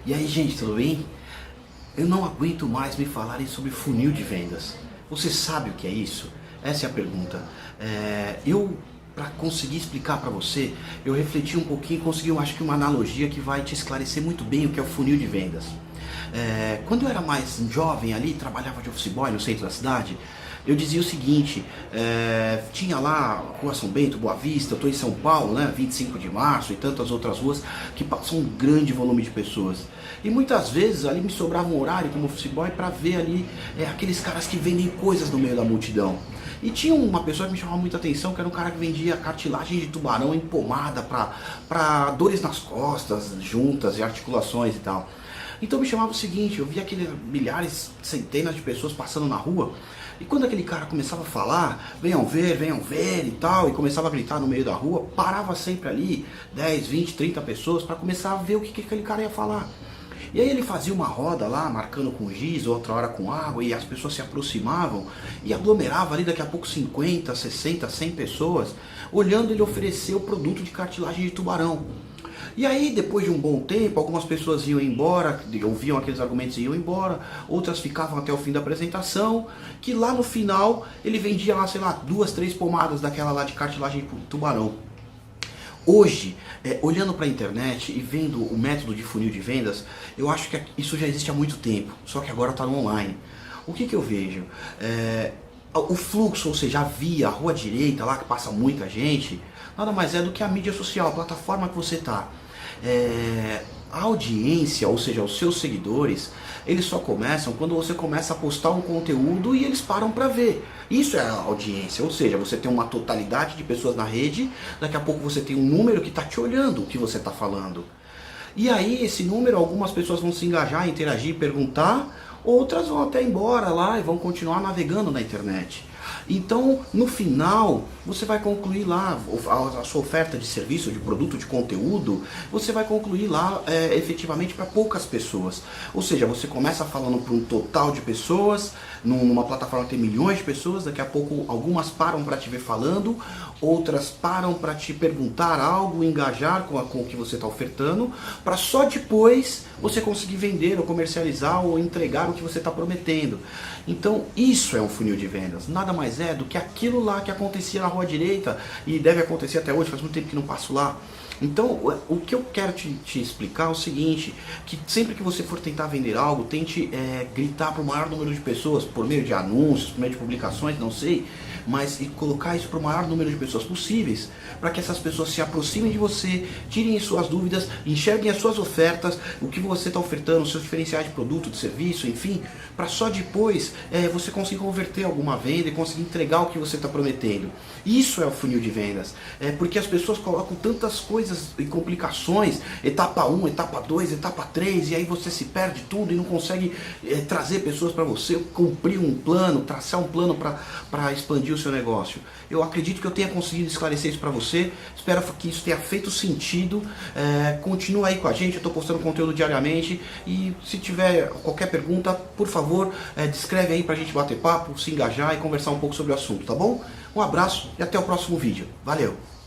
E aí, gente, tudo bem? Eu não aguento mais me falarem sobre funil de vendas. Você sabe o que é isso? Essa é a pergunta. Para conseguir explicar para você, eu refleti um pouquinho e consegui, acho que uma analogia que vai te esclarecer muito bem o que é o funil de vendas. Quando eu era mais jovem ali, trabalhava de office boy no centro da cidade, eu dizia o seguinte, tinha lá Rua São Bento, Boa Vista, eu estou em São Paulo, né, 25 de março e tantas outras ruas que passam um grande volume de pessoas. E muitas vezes ali me sobrava um horário como office boy para ver ali aqueles caras que vendem coisas no meio da multidão. E tinha uma pessoa que me chamava muita atenção, que era um cara que vendia cartilagem de tubarão em pomada para dores nas costas, juntas e articulações e tal. Então me chamava o seguinte, eu via aqueles milhares, centenas de pessoas passando na rua, e quando aquele cara começava a falar, venham ver e tal, e começava a gritar no meio da rua, parava sempre ali 10, 20, 30 pessoas para começar a ver o que aquele cara ia falar. E aí ele fazia uma roda lá, marcando com giz, outra hora com água, e as pessoas se aproximavam e aglomerava ali daqui a pouco 50, 60, 100 pessoas, olhando ele oferecer o produto de cartilagem de tubarão. E aí, depois de um bom tempo, algumas pessoas iam embora, ouviam aqueles argumentos e iam embora, outras ficavam até o fim da apresentação, que lá no final ele vendia lá, sei lá, 2, 3 pomadas daquela lá de cartilagem de tubarão. Hoje, olhando para a internet e vendo o método de funil de vendas, eu acho que isso já existe há muito tempo, só que agora está no online. O que eu vejo? O fluxo, ou seja, a via, a rua direita lá que passa muita gente, nada mais é do que a mídia social, a plataforma que você está. A audiência, ou seja, os seus seguidores, eles só começam quando você começa a postar um conteúdo e eles param para ver. Isso é a audiência, ou seja, você tem uma totalidade de pessoas na rede, daqui a pouco você tem um número que está te olhando o que você está falando. E aí esse número, algumas pessoas vão se engajar, interagir, perguntar, outras vão até embora lá e vão continuar navegando na internet. Então, no final, você vai concluir lá a sua oferta de serviço, de produto, de conteúdo, você vai concluir lá efetivamente para poucas pessoas. Ou seja, você começa falando para um total de pessoas, numa plataforma que tem milhões de pessoas, daqui a pouco algumas param para te ver falando, outras param para te perguntar algo, engajar com o que você está ofertando, para só depois você conseguir vender ou comercializar ou entregar o que você está prometendo. Então isso é um funil de vendas, nada mais é do que aquilo lá que acontecia na rua direita e deve acontecer até hoje, faz muito tempo que não passo lá. Então, o que eu quero te explicar é o seguinte, que sempre que você for tentar vender algo, tente gritar para o maior número de pessoas, por meio de anúncios, por meio de publicações, não sei, mas colocar isso para o maior número de pessoas possíveis, para que essas pessoas se aproximem de você, tirem suas dúvidas, enxerguem as suas ofertas, o que você está ofertando, os seus diferenciais de produto, de serviço, enfim, para só depois você conseguir converter alguma venda e conseguir entregar o que você está prometendo. Isso é o funil de vendas, porque as pessoas colocam tantas coisas e complicações, etapa 1, etapa 2, etapa 3, e aí você se perde tudo e não consegue trazer pessoas para você, cumprir um plano, traçar um plano para expandir o seu negócio. Eu acredito que eu tenha conseguido esclarecer isso para você, espero que isso tenha feito sentido, continua aí com a gente, eu estou postando conteúdo diariamente, e se tiver qualquer pergunta, por favor, descreve aí para a gente bater papo, se engajar e conversar um pouco sobre o assunto, tá bom? Um abraço e até o próximo vídeo. Valeu!